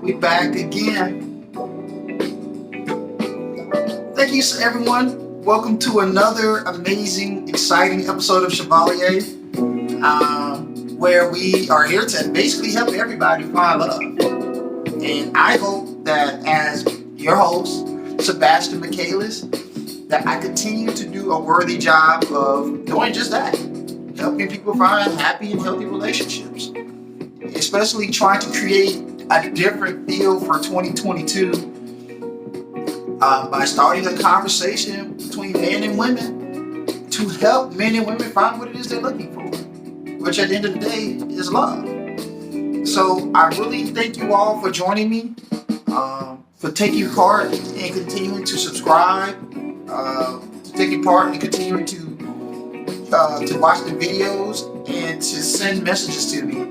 We back again. Thank you, everyone. Welcome to another amazing, exciting episode of Chevalier, where we are here to basically help everybody find love. And I hope that as your host, Sebastian Michaelis, that I continue to do a worthy job of doing just that, helping people find happy and healthy relationships, especially trying to create a different feel for 2022 by starting a conversation between men and women to help men and women find what it is they're looking for, which at the end of the day is love. So I really thank you all for joining me, for taking part and continuing to subscribe, taking part and continuing to watch the videos and to send messages to me.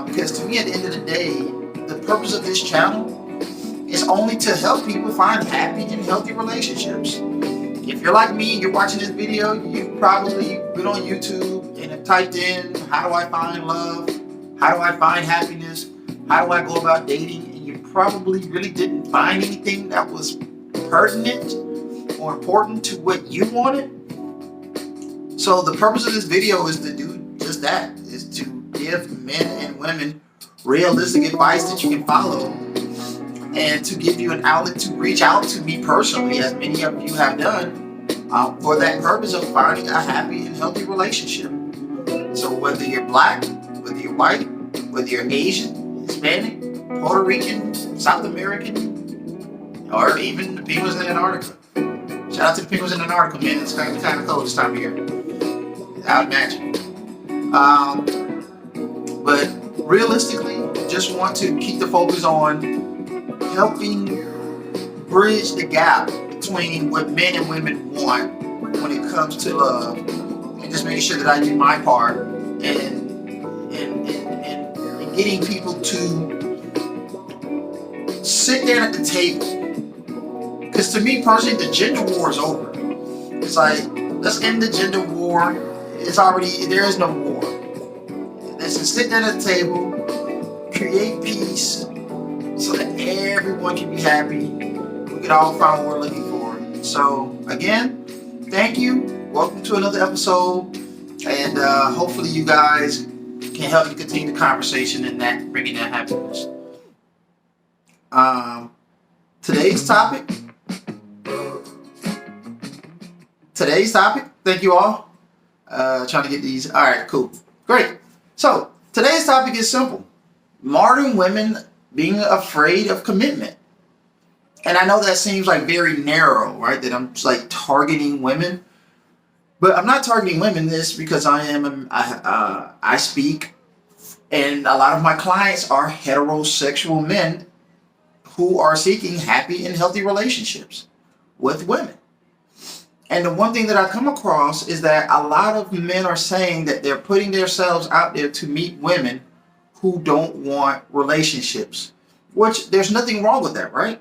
Because to me, at the end of the day, the purpose of this channel is only to help people find happy and healthy relationships. If you're like me and you're watching this video, you've probably been on YouTube and have typed in, how do I find love? How do I find happiness? How do I go about dating? And you probably really didn't find anything that was pertinent or important to what you wanted. So the purpose of this video is to do just that, is to give men and women realistic advice that you can follow, and to give you an outlet to reach out to me personally, as many of you have done, for that purpose of finding a happy and healthy relationship. So whether you're black, whether you're white, whether you're Asian, Hispanic, Puerto Rican, South American, or even the penguins in Antarctica. Shout out to the penguins in Antarctica, man. It's kind of cold this time of year. I'd imagine. But realistically, just want to keep the focus on helping bridge the gap between what men and women want when it comes to love, and just making sure that I do my part and getting people to sit there at the table. Because to me personally, the gender war is over. It's like, let's end the gender war. There is no war. Let's just sit down at the table, create peace, so that everyone can be happy. We can all find what we're looking for. So again, thank you. Welcome to another episode, and hopefully you guys can help me continue the conversation and that bringing that happiness. Today's topic. Thank you all. Trying to get these. All right, cool, great. So today's topic is simple: modern women being afraid of commitment. And I know that seems like very narrow, right? That I'm just like targeting women, but I'm not targeting women. This because I speak, and a lot of my clients are heterosexual men who are seeking happy and healthy relationships with women. And the one thing that I come across is that a lot of men are saying that they're putting themselves out there to meet women who don't want relationships, which there's nothing wrong with that, right?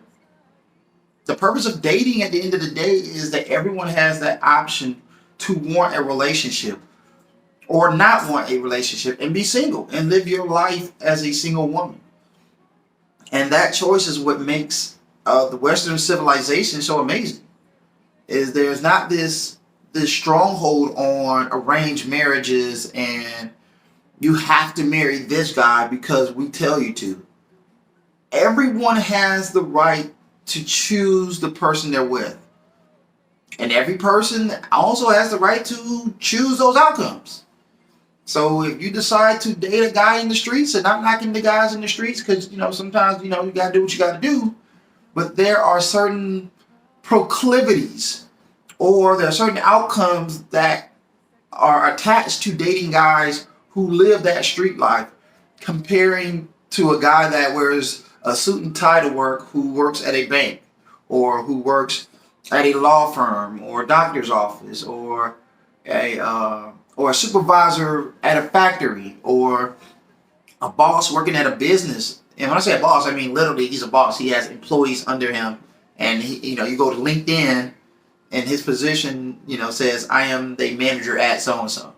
The purpose of dating at the end of the day is that everyone has that option to want a relationship or not want a relationship and be single and live your life as a single woman. And that choice is what makes the Western civilization so amazing. Is there's not this stronghold on arranged marriages and you have to marry this guy because we tell you to. Everyone has the right to choose the person they're with. And every person also has the right to choose those outcomes. So if you decide to date a guy in the streets, and I'm knocking the guys in the streets because, sometimes, you got to do what you got to do. But there are certain proclivities or there are certain outcomes that are attached to dating guys who live that street life, comparing to a guy that wears a suit and tie to work, who works at a bank or who works at a law firm or a doctor's office or a supervisor at a factory or a boss working at a business. And when I say a boss, I mean literally he's a boss. He has employees under him, and you go to LinkedIn and his position, says I am the manager at so and so.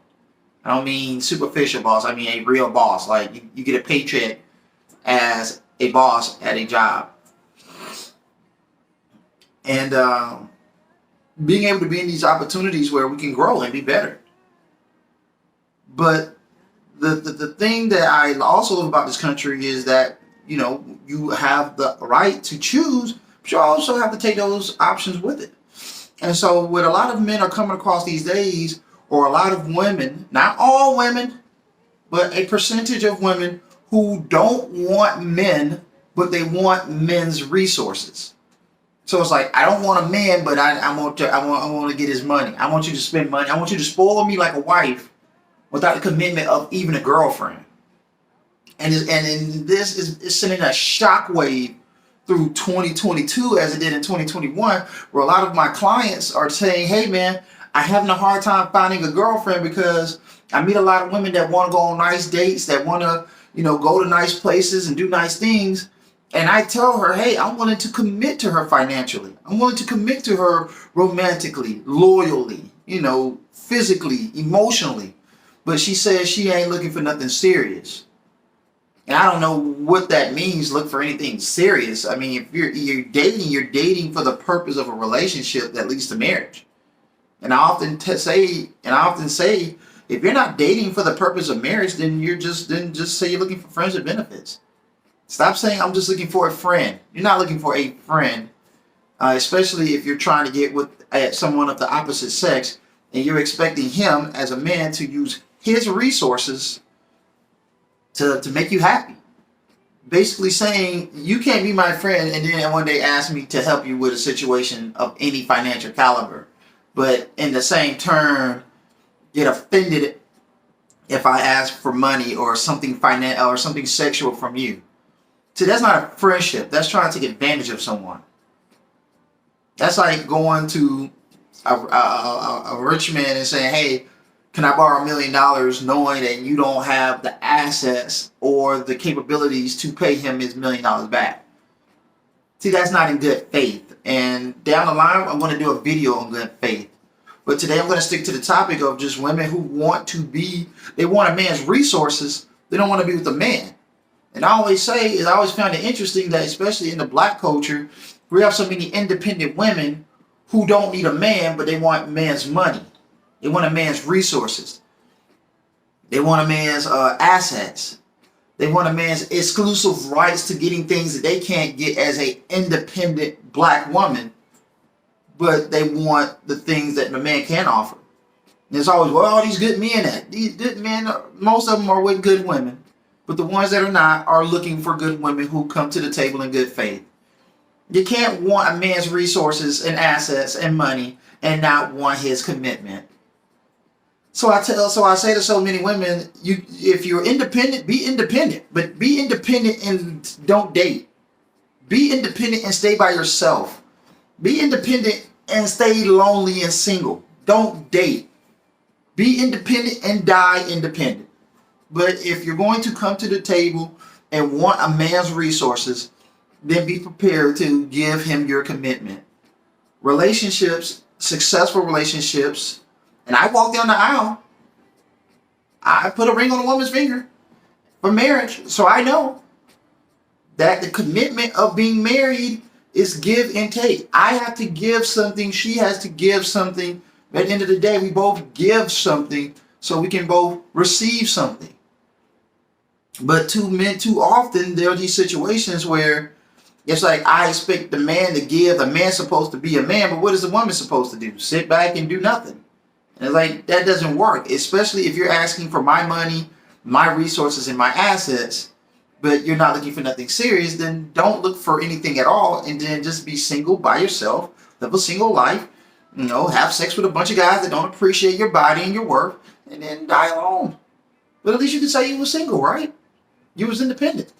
I don't mean superficial boss. I mean a real boss. Like you get a paycheck as a boss at a job. And being able to be in these opportunities where we can grow and be better. But the thing that I also love about this country is that, you know, you have the right to choose, but you also have to take those options with it. And so what a lot of men are coming across these days, or a lot of women, not all women, but a percentage of women who don't want men, but they want men's resources. So it's like, I don't want a man, but I want to get his money. I want you to spend money. I want you to spoil me like a wife without the commitment of even a girlfriend. And this is sending a shockwave through 2022 as it did in 2021, where a lot of my clients are saying, hey man, I'm having a hard time finding a girlfriend because I meet a lot of women that want to go on nice dates, that want to, you know, go to nice places and do nice things. And I tell her, hey, I'm willing to commit to her financially. I'm willing to commit to her romantically, loyally, you know, physically, emotionally. But she says she ain't looking for nothing serious. And I don't know what that means, look for anything serious. I mean, if you're dating for the purpose of a relationship that leads to marriage. And I often say, if you're not dating for the purpose of marriage, then just say you're looking for friends with benefits. Stop saying I'm just looking for a friend. You're not looking for a friend, especially if you're trying to get with someone of the opposite sex, and you're expecting him as a man to use his resources to make you happy. Basically saying you can't be my friend and then one day ask me to help you with a situation of any financial caliber, but in the same turn get offended if I ask for money or something or something sexual from you. See, that's not a friendship. That's trying to take advantage of someone. That's like going to a rich man and saying, hey, can I borrow $1 million, knowing that you don't have the assets or the capabilities to pay him his $1 million back? See, that's not in good faith. And down the line, I'm going to do a video on good faith. But today I'm going to stick to the topic of just women who they want a man's resources. They don't want to be with a man. And I always found it interesting that especially in the black culture, we have so many independent women who don't need a man, but they want a man's money. They want a man's resources. They want a man's assets. They want a man's exclusive rights to getting things that they can't get as an independent black woman, but they want the things that the man can offer. And it's always, well, all these good men these good men, most of them are with good women. But the ones that are not are looking for good women who come to the table in good faith. You can't want a man's resources and assets and money and not want his commitment. So I say to so many women, if you're independent, be independent. But be independent and don't date. Be independent and stay by yourself. Be independent and stay lonely and single. Don't date. Be independent and die independent. But if you're going to come to the table and want a man's resources, then be prepared to give him your commitment. Relationships, successful relationships, and I walk down the aisle. I put a ring on a woman's finger for marriage. So I know that the commitment of being married is give and take. I have to give something. She has to give something. At the end of the day, we both give something so we can both receive something. But too often there are these situations where it's like I expect the man to give. The man's supposed to be a man, but what is the woman supposed to do? Sit back and do nothing. And it's like that doesn't work, especially if you're asking for my money, my resources, and my assets, but you're not looking for nothing serious. Then don't look for anything at all, and then just be single by yourself, live a single life. You know, have sex with a bunch of guys that don't appreciate your body and your worth, and then die alone. But at least you can say you were single, right? You was independent.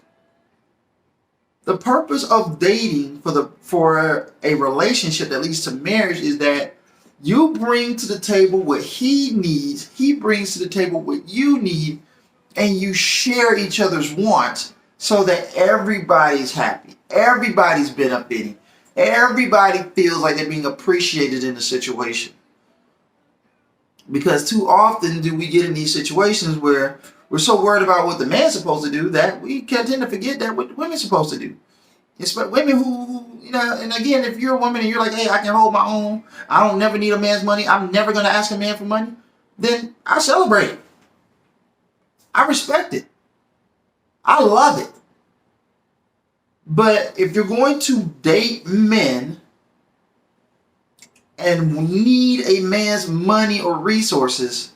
The purpose of dating for a relationship that leads to marriage is that you bring to the table what he needs, he brings to the table what you need, and you share each other's wants so that everybody's happy. Everybody's benefiting. Everybody feels like they're being appreciated in the situation. Because too often do we get in these situations where we're so worried about what the man's supposed to do that we can tend to forget that what the women's supposed to do. It's but women who, and again, if you're a woman and you're like, hey, I can hold my own, I don't never need a man's money, I'm never going to ask a man for money, then I celebrate it. I respect it. I love it. But if you're going to date men and need a man's money or resources,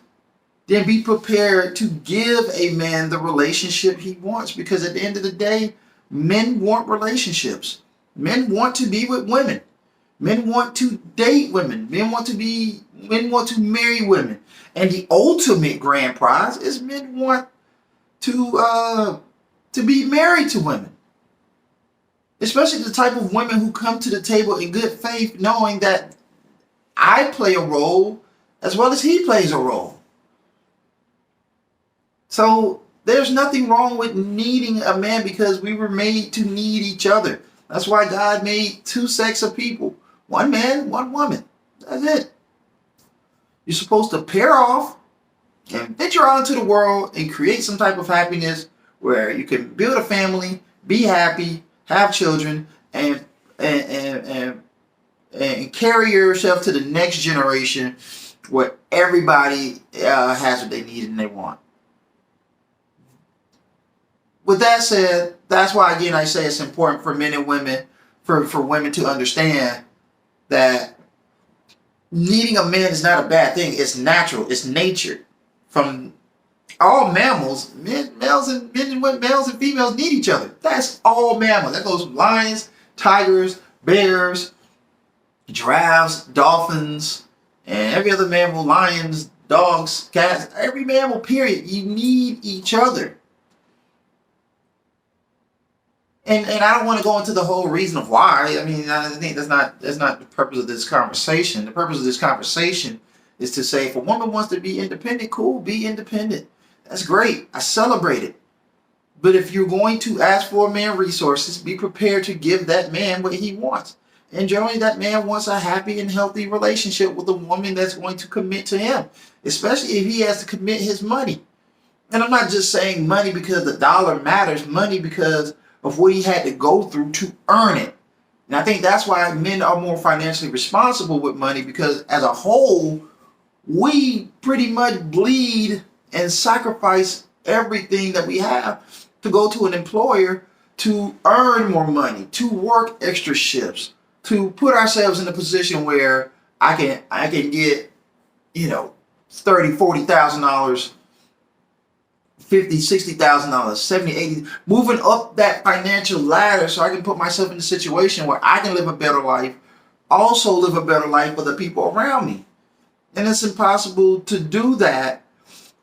then be prepared to give a man the relationship he wants. Because at the end of the day, men want relationships. Men want to be with women. Men want to date women. Men want to marry women. And the ultimate grand prize is men want to be married to women. Especially the type of women who come to the table in good faith, knowing that I play a role as well as he plays a role. So there's nothing wrong with needing a man, because we were made to need each other. That's why God made two sets of people. One man, one woman. That's it. You're supposed to pair off and venture out into the world and create some type of happiness where you can build a family, be happy, have children, and carry yourself to the next generation where everybody has what they need and they want. With that said, that's why, again, I say it's important for men and women, for women to understand that needing a man is not a bad thing. It's natural. It's nature. From all mammals, males and females need each other. That's all mammals. That goes from lions, tigers, bears, giraffes, dolphins, and every other mammal, lions, dogs, cats, every mammal, period. You need each other. And I don't want to go into the whole reason of why. I mean, I think that's not the purpose of this conversation. The purpose of this conversation is to say, if a woman wants to be independent, cool, be independent. That's great. I celebrate it. But if you're going to ask for a man resources, be prepared to give that man what he wants. And generally, that man wants a happy and healthy relationship with a woman that's going to commit to him, especially if he has to commit his money. And I'm not just saying money because the dollar matters, money because of what he had to go through to earn it. And I think that's why men are more financially responsible with money, because as a whole, we pretty much bleed and sacrifice everything that we have to go to an employer to earn more money, to work extra shifts, to put ourselves in a position where I can get, $30,000, $40,000, $50,000, $60,000, $70,000, $80,000, moving up that financial ladder so I can put myself in a situation where I can live a better life, also live a better life for the people around me. And it's impossible to do that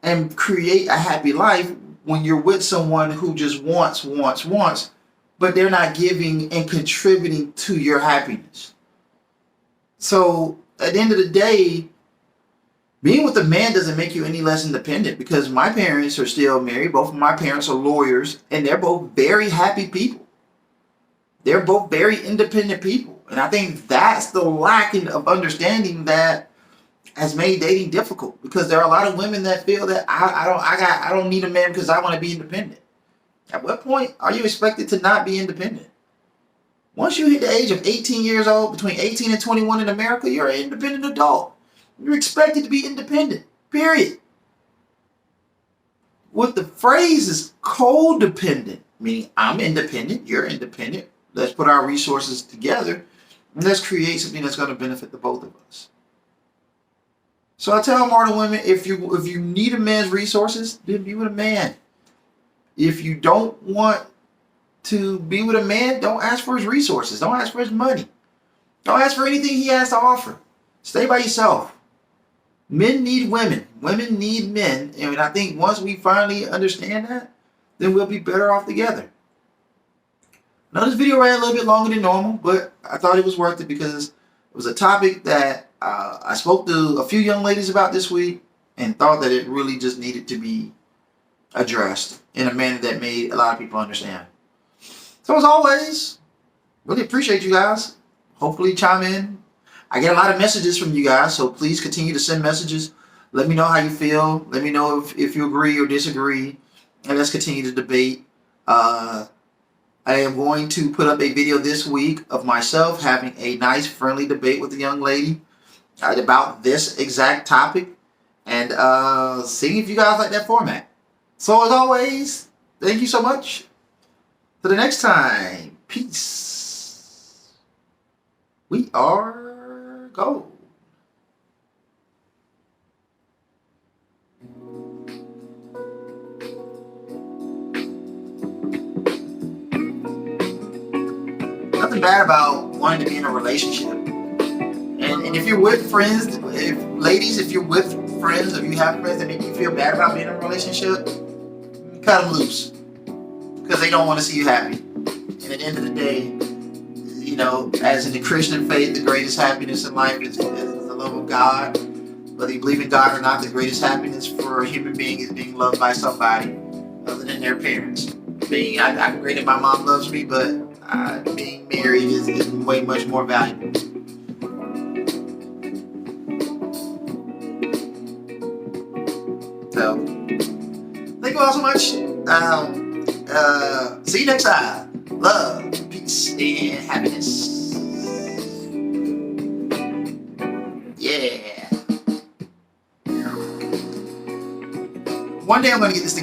and create a happy life when you're with someone who just wants, but they're not giving and contributing to your happiness. So at the end of the day, being with a man doesn't make you any less independent, because my parents are still married. Both of my parents are lawyers, and they're both very happy people. They're both very independent people. And I think that's the lacking of understanding that has made dating difficult, because there are a lot of women that feel that I don't need a man because I want to be independent. At what point are you expected to not be independent? Once you hit the age of 18 years old, between 18 and 21 in America, you're an independent adult. You're expected to be independent, period. What the phrase is codependent, meaning I'm independent, you're independent. Let's put our resources together and let's create something that's going to benefit the both of us. So I tell modern women, if you need a man's resources, then be with a man. If you don't want to be with a man, don't ask for his resources. Don't ask for his money. Don't ask for anything he has to offer. Stay by yourself. Men need women. Women need men. And I think once we finally understand that, then we'll be better off together. Now, this video ran a little bit longer than normal, but I thought it was worth it because it was a topic that I spoke to a few young ladies about this week and thought that it really just needed to be addressed in a manner that made a lot of people understand. So as always, really appreciate you guys. Hopefully chime in. I get a lot of messages from you guys, so please continue to send messages. Let me know how you feel. Let me know if you agree or disagree. and let's continue to debate. Uh, I am going to put up a video this week of myself having a nice, friendly debate with a young lady about this exact topic, and seeing if you guys like that format. So, as always, thank you so much. Till the next time, peace. We are gold. Nothing bad about wanting to be in a relationship. And if you're with friends, if you're with friends, if you have friends that make you feel bad about being in a relationship, cut them loose. Because they don't want to see you happy. And at the end of the day, you know, as in the Christian faith, the greatest happiness in life is the love of God. Whether you believe in God or not, the greatest happiness for a human being is being loved by somebody other than their parents. I'm great that my mom loves me, but being married is way much more valuable. So, thank you all so much. See you next time. Love, peace, and happiness. Yeah. One day I'm going to get this thing